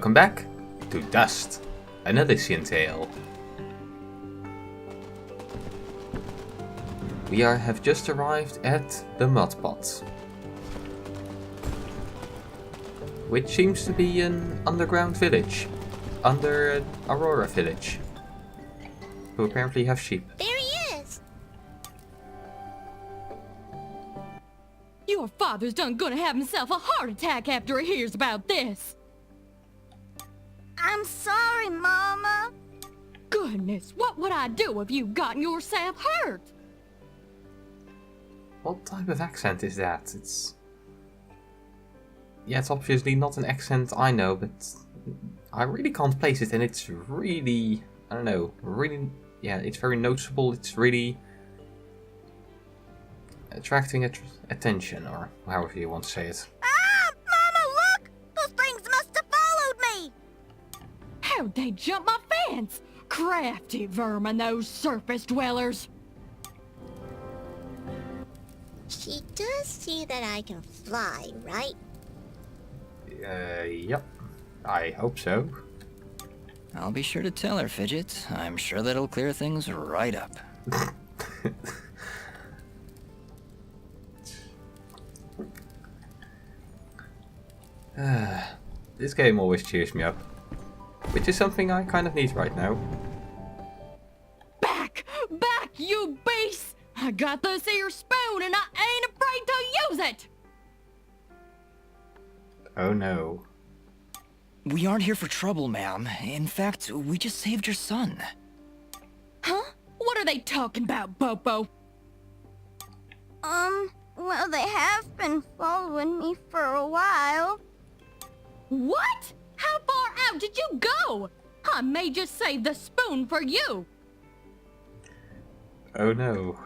Welcome back to Dust, an Elysian tale. We have just arrived at the Mud Pot, which seems to be an underground village, under Aurora village, who apparently have sheep. There he is! Your father's done gonna have himself a heart attack after he hears about this. I'm sorry, Mama. Goodness, what would I do if you gotten yourself hurt? What type of accent is that? It's obviously not an accent I know, but I really can't place it, and it's really, I don't know, really, yeah, it's very noticeable. It's really attracting attention, or however you want to say it. Ah! Mama, look! Those things must have followed me! How'd they jump my fence? Crafty vermin, those surface dwellers. She does see that I can fly, right? Yep. I hope so. I'll be sure to tell her, Fidget. I'm sure that'll clear things right up. This game always cheers me up, which is something I kind of need right now. Back, you beast! I got this here spoon and I ain't afraid to use it! Oh no. We aren't here for trouble, ma'am. In fact, we just saved your son. Huh? What are they talking about, Bobo? Well, they have been following me for a while. What? How far out did you go? I may just save the spoon for you. Oh no.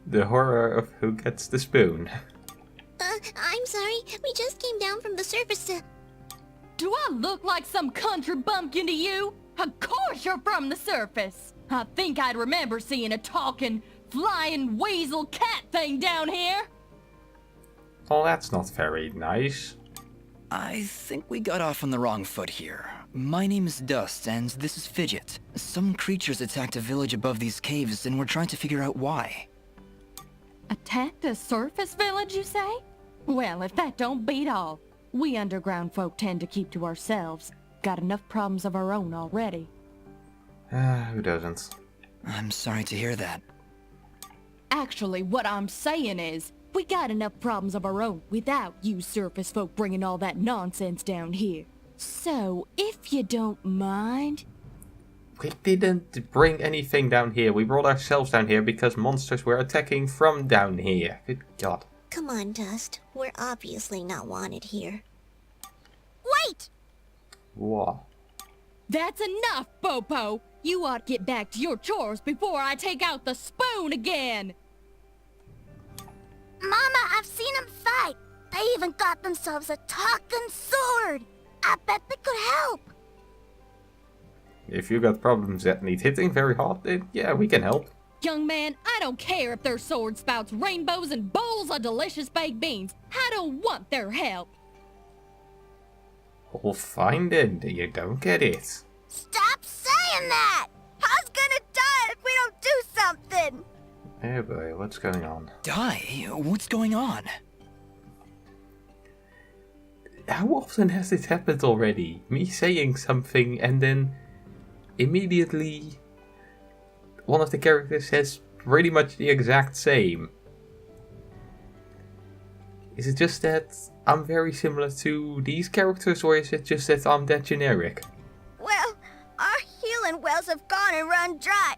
The horror of who gets the spoon. I'm sorry. We just came down from the surface to... Do I look like some country bumpkin to you? Of course you're from the surface. I think I'd remember seeing a talking, flying weasel cat thing down here. Well, that's not very nice. I think we got off on the wrong foot here. My name's Dust, and this is Fidget. Some creatures attacked a village above these caves, and we're trying to figure out why. Attacked a surface village, you say? Well, if that don't beat all. We underground folk tend to keep to ourselves. Got enough problems of our own already. Who doesn't? I'm sorry to hear that. Actually, what I'm saying is, we got enough problems of our own without you surface folk bringing all that nonsense down here. So, if you don't mind... We didn't bring anything down here. We brought ourselves down here because monsters were attacking from down here. Good God. Come on, Dust. We're obviously not wanted here. Wait! What? That's enough, Bopo! You ought to get back to your chores before I take out the spoon again! Mama, I've seen them fight. They even got themselves a talking sword. I bet they could help. If you got problems that need hitting very hard, then yeah, we can help. Young man, I don't care if their sword spouts rainbows and bowls of delicious baked beans. I don't want their help. Well, fine then. You don't get it. Stop saying that! Pa's gonna die if we don't do something! Oh boy, what's going on? Die? What's going on? How often has it happened already? Me saying something and then immediately one of the characters says pretty much the exact same. Is it just that I'm very similar to these characters, or is it just that I'm that generic? Well, our healing wells have gone and run dry.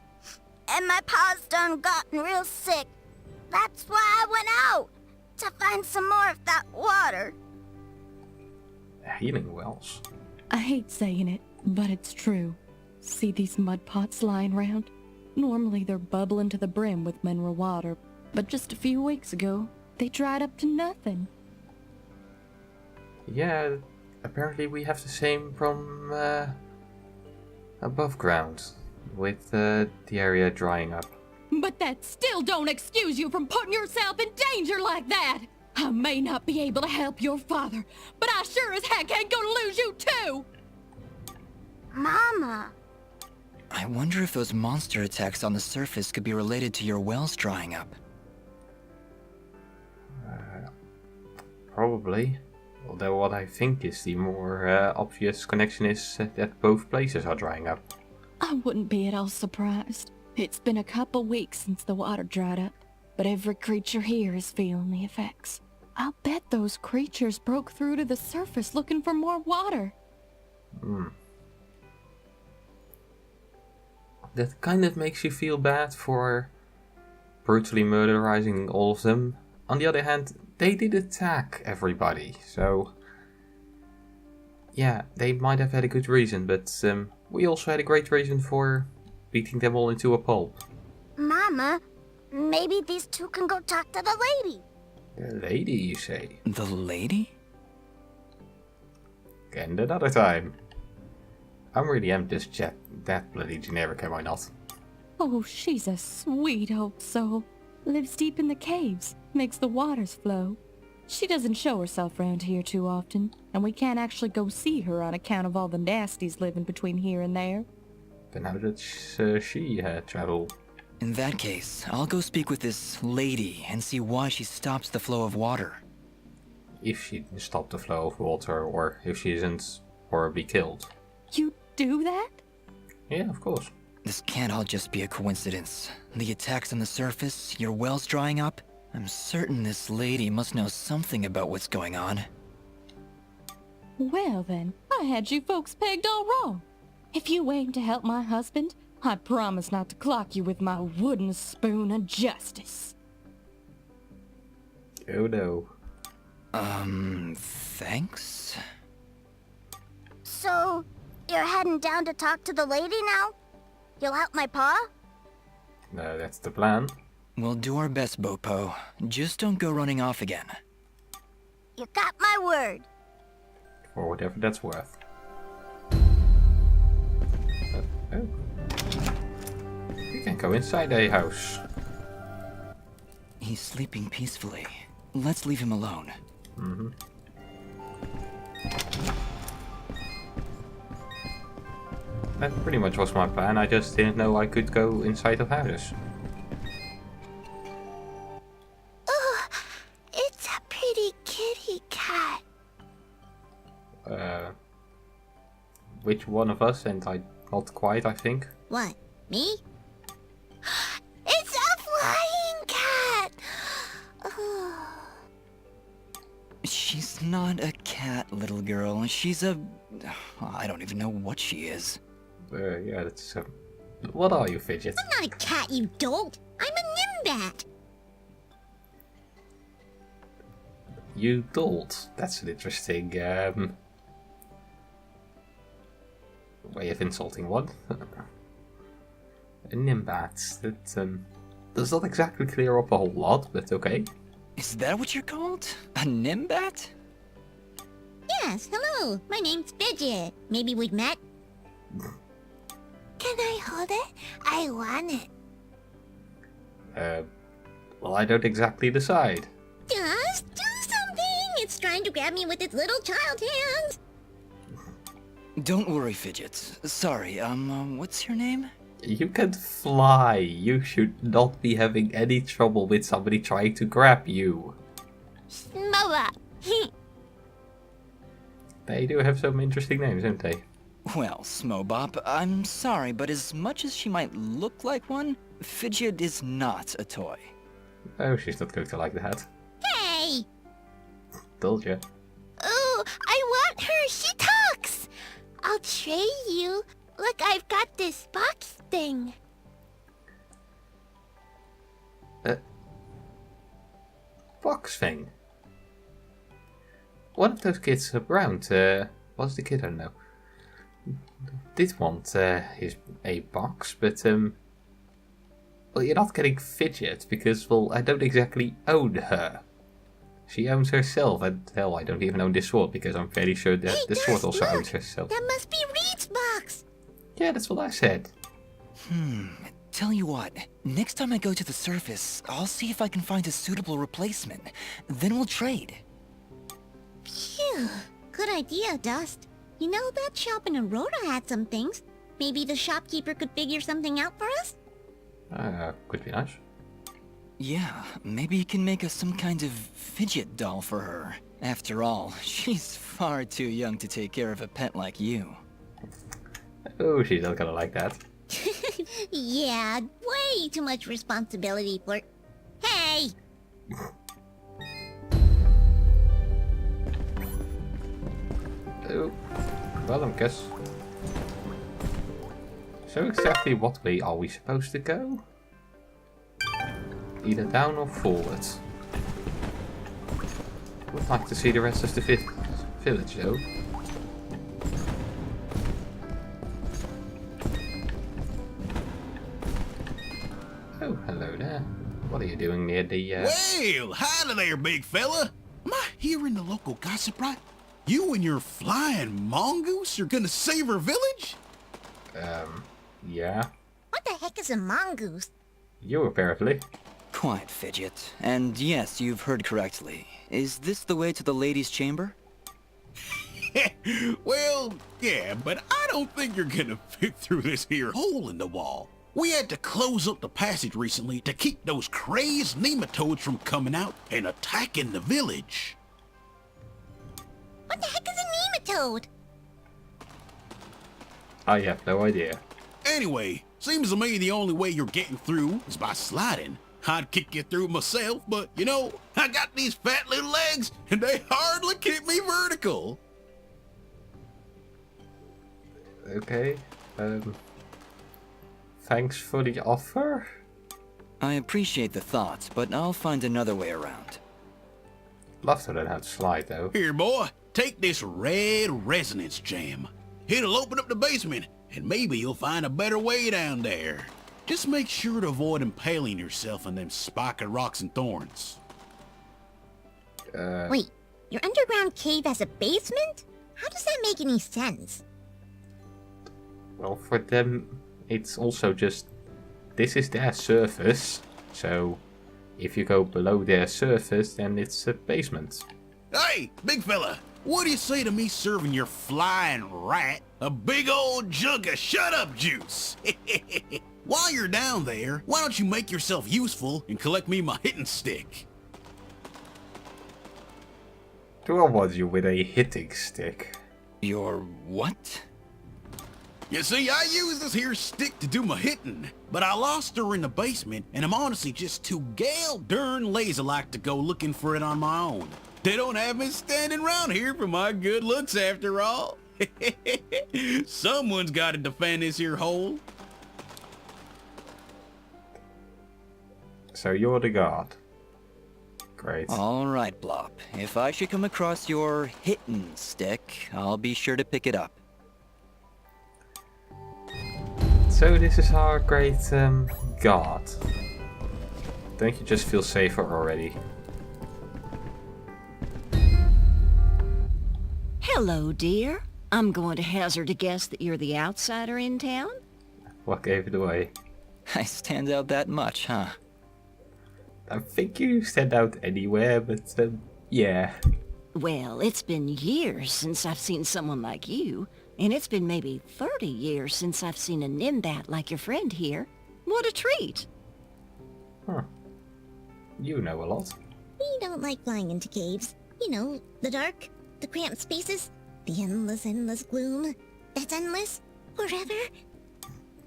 And my pa's done gotten real sick. That's why I went out. To find some more of that water. Healing wells? I hate saying it, but it's true. See these mud pots lying around? Normally they're bubbling to the brim with mineral water, but just a few weeks ago, they dried up to nothing. Yeah, apparently we have the same from above ground, with the area drying up. But that still don't excuse you from putting yourself in danger like that! I may not be able to help your father, but I sure as heck ain't gonna lose you too! Mama. I wonder if those monster attacks on the surface could be related to your wells drying up. Probably. Although what I think is the more obvious connection is that both places are drying up. I wouldn't be at all surprised. It's been a couple weeks since the water dried up, but every creature here is feeling the effects. I'll bet those creatures broke through to the surface looking for more water. That kind of makes you feel bad for brutally murderizing all of them. On the other hand, they did attack everybody, so yeah, they might have had a good reason, but we also had a great reason for beating them all into a pulp. Mama, maybe these two can go talk to the lady. The lady, you say? The lady? And another time. I'm really am just that bloody generic, am I not? Oh, she's a sweet old soul. Lives deep in the caves, makes the waters flow. She doesn't show herself around here too often, and we can't actually go see her on account of all the nasties living between here and there. Then how did she travel? In that case, I'll go speak with this lady and see why she stops the flow of water. If she stopped the flow of water, or if she isn't, or be killed. You do that? Yeah, of course. This can't all just be a coincidence. The attacks on the surface, your wells drying up. I'm certain this lady must know something about what's going on. Well then, I had you folks pegged all wrong. If you aim to help my husband, I promise not to clock you with my wooden spoon of justice. Oh no. Thanks? So, you're heading down to talk to the lady now? You'll help my pa? That's the plan. We'll do our best, Bopo. Just don't go running off again. You got my word. For whatever that's worth. Oh. You can go inside a house. He's sleeping peacefully. Let's leave him alone. That pretty much was my plan, I just didn't know I could go inside of houses. Ooh, it's a pretty kitty cat. Which one of us? And not quite, I think. What, me? It's a flying cat! She's not a cat, little girl. She's a... I don't even know what she is. Yeah, that's... what are you, Fidget? I'm not a cat, you dolt. I'm a nimbat. You dolt. That's an interesting, way of insulting one. A nimbat. That, does not exactly clear up a whole lot, but okay. Is that what you're called? A nimbat? Yes, hello. My name's Fidget. Maybe we've met? Can I hold it? I want it. Well, I don't exactly decide. Just do something! It's trying to grab me with its little child hands! Don't worry, Fidget. Sorry, what's your name? You can fly. You should not be having any trouble with somebody trying to grab you. Smoa! They do have some interesting names, don't they? Well, Smobop, I'm sorry, but as much as she might look like one, Fidget is not a toy. Oh, she's not going to like that. Hey! Told ya. Ooh, I want her! She talks! I'll trade you. Look, I've got this box thing. Box thing. One of those kids around, what's the kid? I don't know. Did want a box, but well, you're not getting Fidget because, well, I don't exactly own her. She owns herself, and hell, I don't even own this sword because I'm fairly sure that Hey, the sword Dust, also look! owns herself. That must be Reed's box. Yeah, that's what I said. Tell you what, next time I go to the surface, I'll see if I can find a suitable replacement. Then we'll trade. Phew. Good idea, Dust. You know, that shop in Aurora had some things. Maybe the shopkeeper could figure something out for us? Could be nice. Yeah, maybe you can make us some kind of fidget doll for her. After all, she's far too young to take care of a pet like you. Oh, she's not gonna like that. Yeah, way too much responsibility for... Hey! Oh, well, I guess. So exactly what way are we supposed to go? Either down or forward. Would like to see the rest of the village though. Oh, hello there. What are you doing near the Well, howdy there, big fella. Am I hearing the local gossip right? You and your flying mongoose are gonna save our village? Yeah. What the heck is a mongoose? You apparently. Quite, Fidget. And yes, you've heard correctly. Is this the way to the ladies' chamber? Well, yeah, but I don't think you're gonna fit through this here hole in the wall. We had to close up the passage recently to keep those crazed nematodes from coming out and attacking the village. What the heck is a nematode? I have no idea. Anyway, seems to me the only way you're getting through is by sliding. I'd kick you through myself, but you know, I got these fat little legs and they hardly keep me vertical. Okay. Thanks for the offer. I appreciate the thought, but I'll find another way around. Love to learn how to slide though. Here, boy, take this red resonance jam. It'll open up the basement, and maybe you'll find a better way down there. Just make sure to avoid impaling yourself on them spiky rocks and thorns. Wait, your underground cave has a basement? How does that make any sense? Well, for them, it's also just... This is their surface, so if you go below their surface, then it's a basement. Hey, big fella, what do you say to me serving your flying rat a big old jug of shut-up juice? While you're down there, why don't you make yourself useful and collect me my hitting stick? Do I want you with a hitting stick? Your what? You see, I use this here stick to do my hitting, but I lost her in the basement, and I'm honestly just too gal darn lazy-like to go looking for it on my own. They don't have me standing around here for my good looks after all. Someone's got to defend this here hole. So you're the guard. Great. All right, Blop. If I should come across your hitt'n stick, I'll be sure to pick it up. So this is our great guard. Don't you just feel safer already? Hello, dear. I'm going to hazard a guess that you're the outsider in town? What gave it away? I stand out that much, huh? I think you stand out anywhere, but yeah. Well, it's been years since I've seen someone like you, and it's been maybe 30 years since I've seen a nimbat like your friend here. What a treat! Huh. You know a lot. We don't like flying into caves. You know, the dark, the cramped spaces, the endless gloom. That's endless? Forever?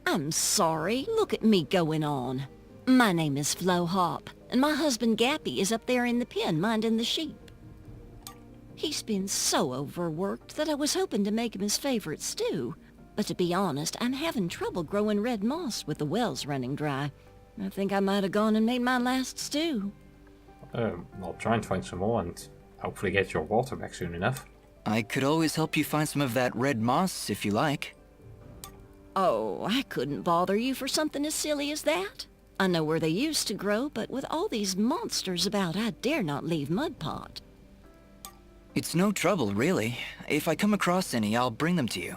I'm sorry. Look at me going on. My name is Flo Hop, and my husband Gappy is up there in the pen minding the sheep. He's been so overworked that I was hoping to make him his favorite stew. But to be honest, I'm having trouble growing red moss with the wells running dry. I think I might have gone and made my last stew. I'll try and find some more and hopefully get your water back soon enough. I could always help you find some of that red moss if you like. Oh, I couldn't bother you for something as silly as that. I know where they used to grow, but with all these monsters about, I dare not leave Mudpot. It's no trouble, really. If I come across any, I'll bring them to you.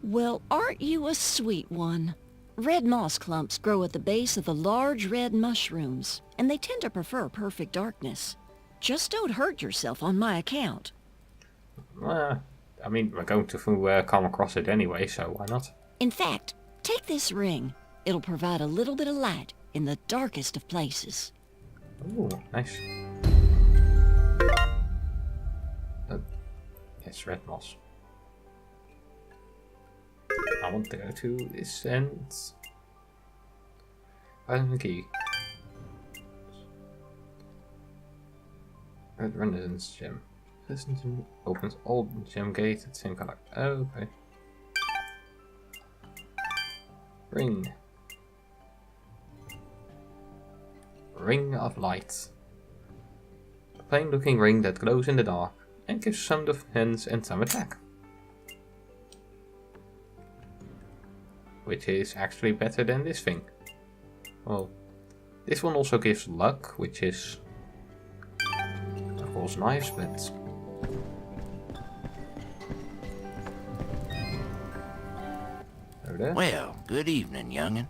Well, aren't you a sweet one? Red moss clumps grow at the base of the large red mushrooms, and they tend to prefer perfect darkness. Just don't hurt yourself on my account. I mean, we're going to come across it anyway, so why not? In fact, take this ring. It'll provide a little bit of light in the darkest of places. Ooh, nice. Yes, red moss. I want to go to this end. Find the key. Red Renaissance gem. Renaissance gem opens old gem gate at the same color. Oh, okay. Ring. Ring of light. A plain looking ring that glows in the dark and gives some defense and some attack. Which is actually better than this thing. Well, this one also gives luck, which is of course nice, but over there. Well, good evening, youngin'.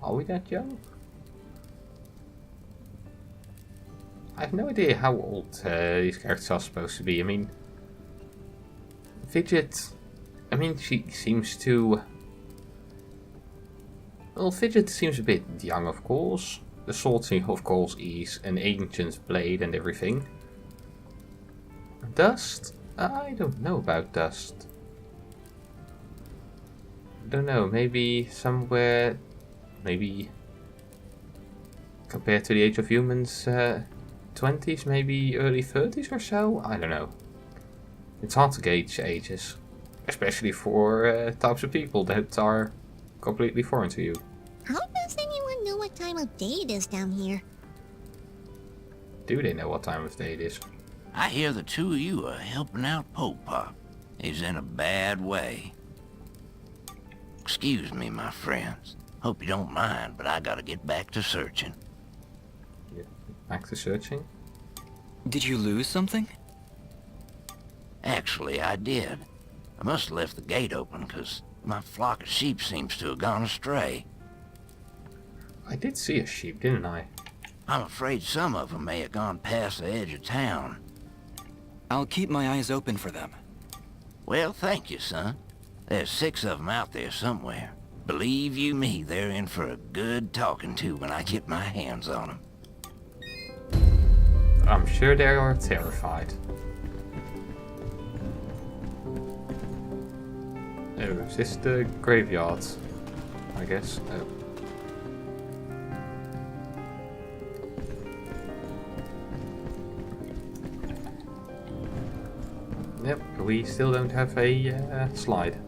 Are we that young? I have no idea how old these characters are supposed to be. I mean, Fidget, I mean, she seems to... Well, Fidget seems a bit young, of course. The sword, of course, is an ancient blade and everything. Dust? I don't know about Dust. I don't know, maybe somewhere... Maybe compared to the Age of Humans, 20s, maybe early 30s or so? I don't know. It's hard to gauge ages. Especially for types of people that are completely foreign to you. How does anyone know what time of day it is down here? Do they know what time of day it is? I hear the two of you are helping out Pope Pop. He's in a bad way. Excuse me, my friends. Hope you don't mind, but I gotta get back to searching. Yeah, back to searching? Did you lose something? Actually, I did. I must have left the gate open, 'cause my flock of sheep seems to have gone astray. I did see a sheep, didn't I? I'm afraid some of them may have gone past the edge of town. I'll keep my eyes open for them. Well, thank you, son. There's 6 of them out there somewhere. Believe you me, they're in for a good talking to when I get my hands on them. I'm sure they are terrified. Oh, is this the graveyard? I guess. Oh. Yep, we still don't have a slide.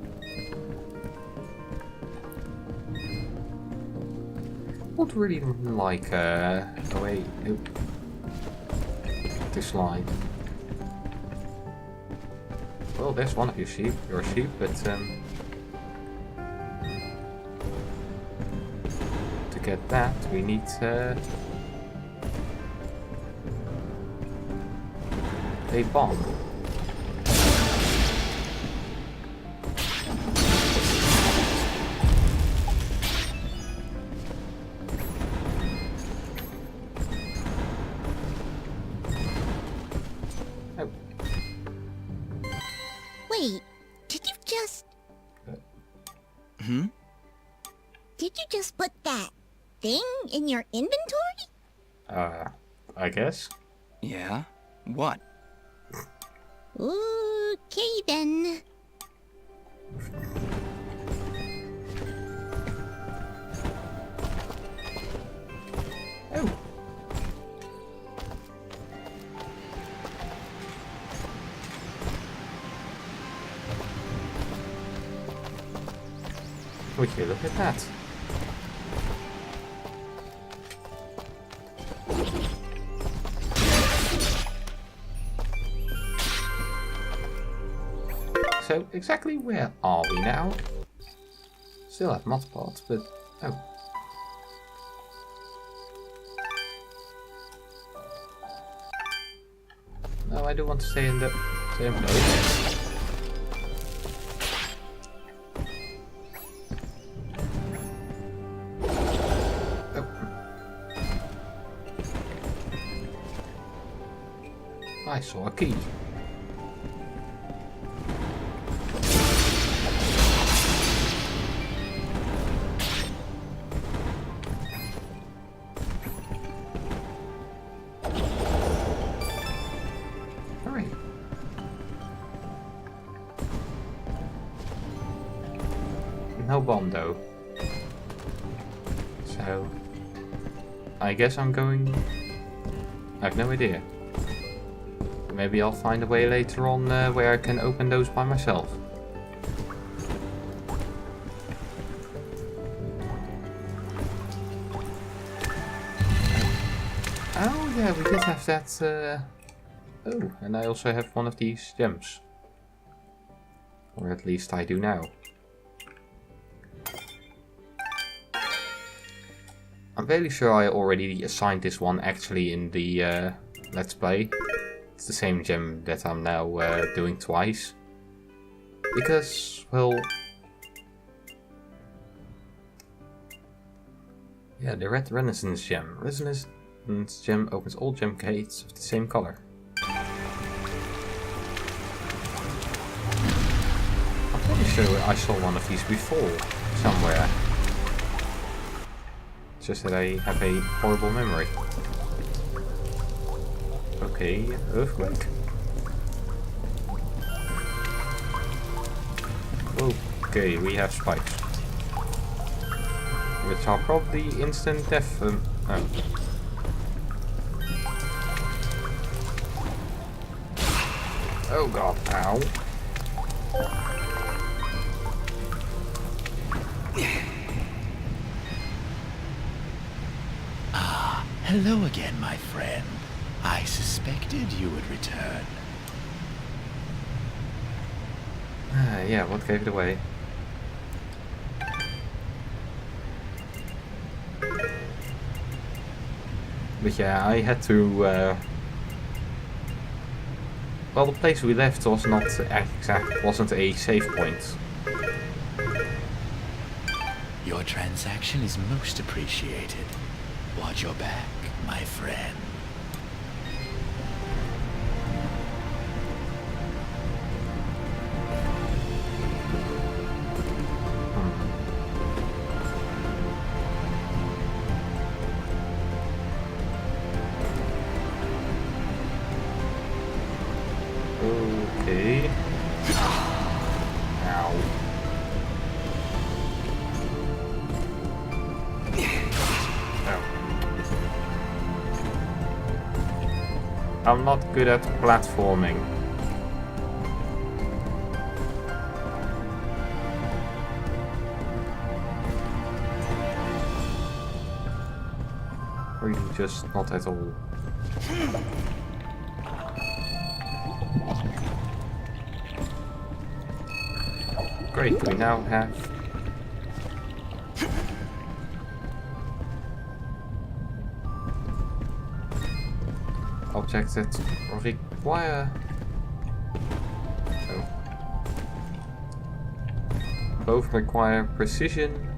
Would really like a way to slide. Well, there's one of your sheep, but to get that we need a bomb. Wait, did you just... Hmm? Did you just put that thing in your inventory? I guess. Yeah? What? Okay then. Oh. Would you look at that? So, exactly where are we now? Still have mod pods, but... oh. No, I do want to stay in the same place. I saw a key. bomb though. So I guess I'm going... I have no idea. Maybe I'll find a way later on where I can open those by myself. Oh yeah, we did have that... Oh, and I also have one of these gems. Or at least I do now. I'm fairly sure I already assigned this one actually in the Let's Play. It's the same gem that I'm now doing twice. Because, well... Yeah, the red Renaissance gem. Renaissance gem opens all gem gates of the same color. I'm pretty sure I saw one of these before, somewhere. It's just that I have a horrible memory. Okay, earthquake. Okay, we have spikes. Which are probably instant death. Oh. Oh god, ow. Hello again, my friend. I suspected you would return. Yeah, what gave it away? But yeah, I had to... Well, the place we left was not wasn't a save point. Your transaction is most appreciated. Watch your back, my friend. Okay. Ow. I'm not good at platforming. Really just not at all. Great, we now have... objects that require... Oh. Both require precision.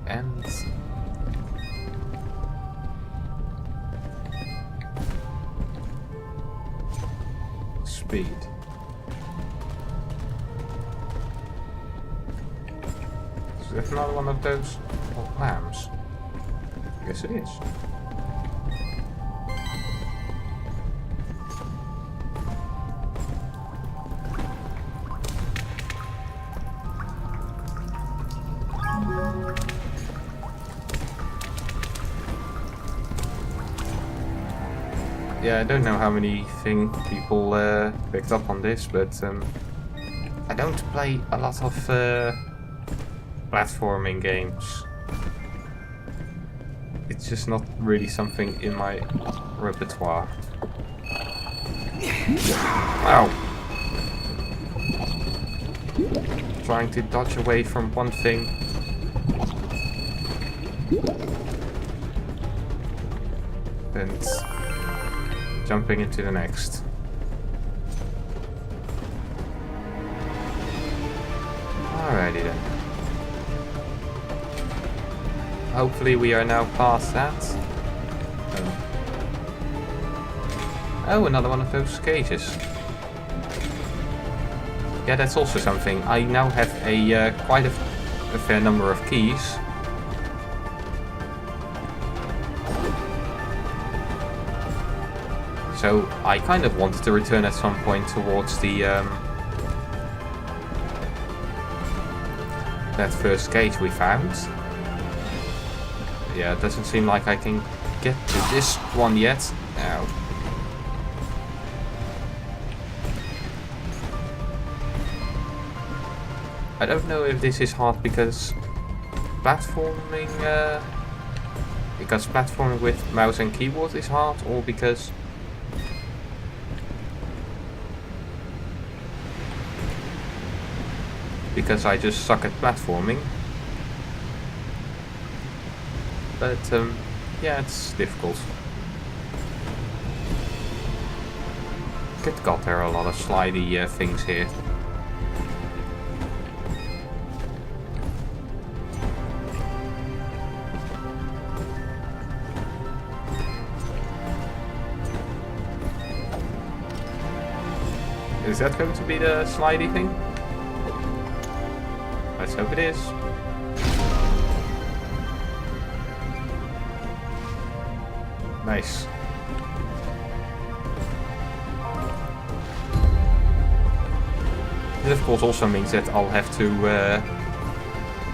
And... speed. Is that another one of those lambs? Yes, it is. Yeah, I don't know how many people picked up on this, but I don't play a lot of platforming games. It's just not really something in my repertoire. Ow! Trying to dodge away from one thing. And jumping into the next. Alrighty then. Hopefully we are now past that. Oh, another one of those cages. Yeah, that's also something. I now have a quite a fair number of keys. So I kind of wanted to return at some point towards the that first cage we found. Yeah, it doesn't seem like I can get to this one yet. Ow. I don't know if this is hard because platforming with mouse and keyboard is hard, or because I just suck at platforming. But yeah, it's difficult. Good God, there are a lot of slidey things here. Is that going to be the slidey thing? Let's hope it is. Nice. This of course also means that I'll have to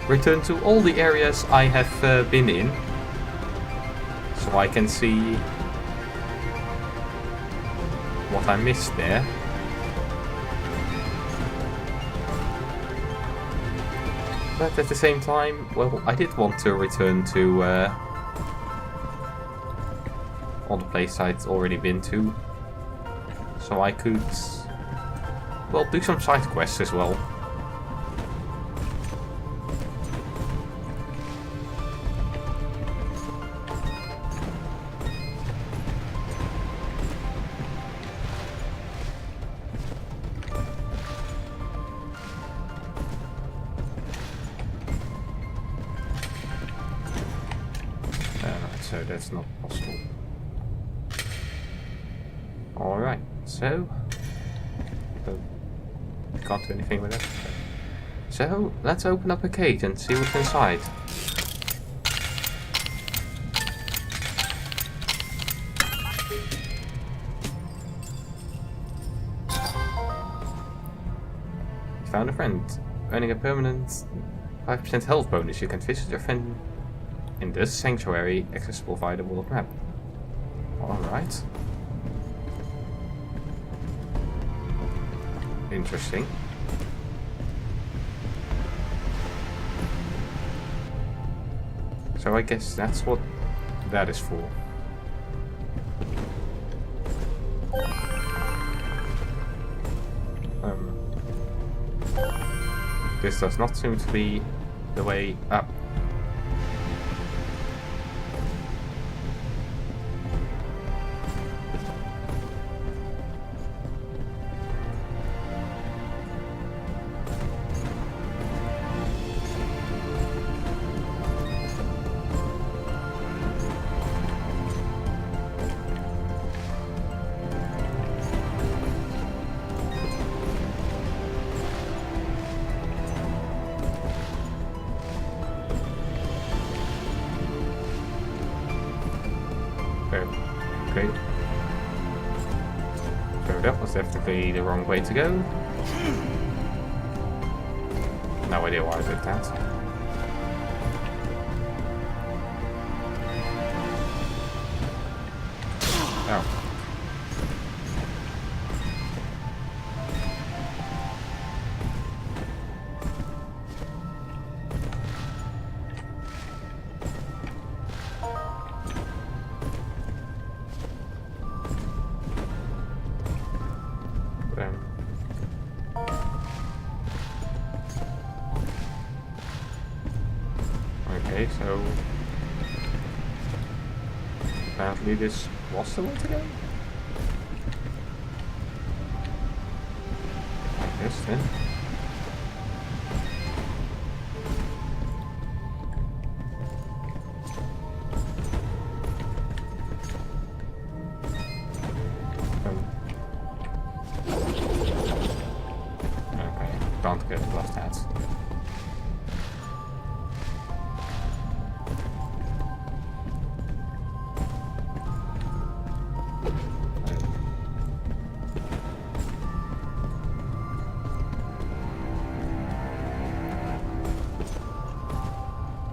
return to all the areas I have been in, so I can see what I missed there. But at the same time, well, I did want to return to all the places I'd already been to, so I could, well, do some side quests as well. So that's not possible. Alright, so can't do anything with that. So let's open up a cage and see what's inside. Found a friend. Earning a permanent 5% health bonus. You can visit your friend in this sanctuary, accessible via the world map. Alright. Interesting. So I guess that's what that is for. This does not seem to be the way up. Okay. So that was definitely the wrong way to go. No idea why I did that. Oh. Okay, so apparently this was the way to go. Like this then. Okay, can't get past that.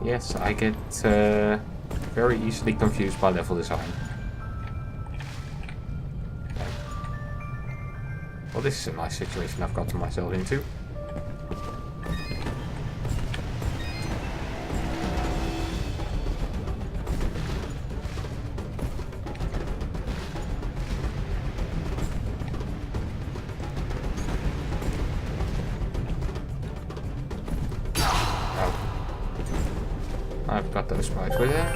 Yes, I get very easily confused by level design. Well, this is a nice situation I've gotten myself into. I've got those spikes with it.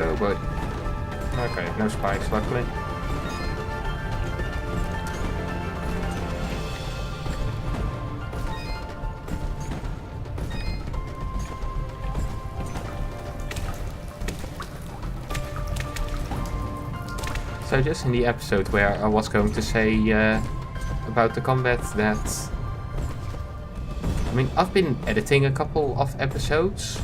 Oh, but okay, no spikes, luckily. So just in the episode where I was going to say about the combat that... I mean, I've been editing a couple of episodes.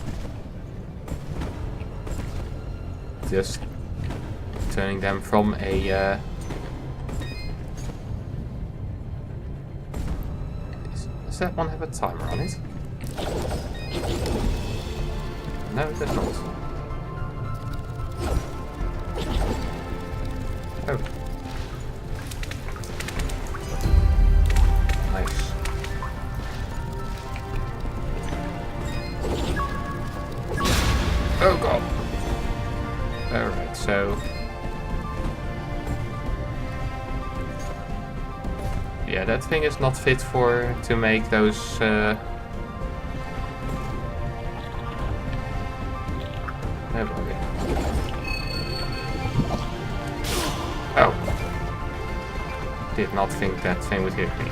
Just turning them from a... Does that one have a timer on it? No, it does not. Oh. Nice. Oh god. Alright, so... yeah, that thing is not fit for... to make those... Oh, okay. Oh. Did not think that thing would hit me.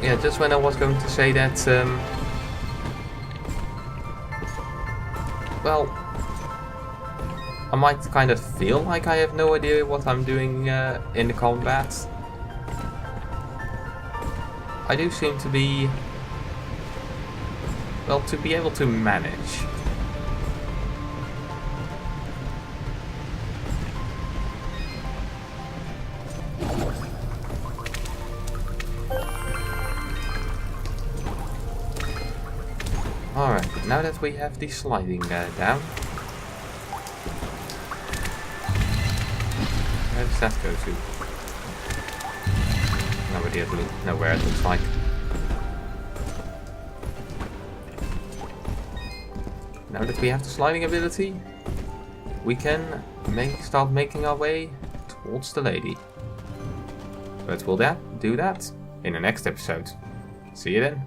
Yeah, just when I was going to say that, well, I might kind of feel like I have no idea what I'm doing in the combat. I do seem to be, well, to be able to manage. Alright, now that we have the sliding down, where does that go to? No idea, know where it looks like. Now that we have the sliding ability, we can start making our way towards the lady. But we'll do that in the next episode. See you then.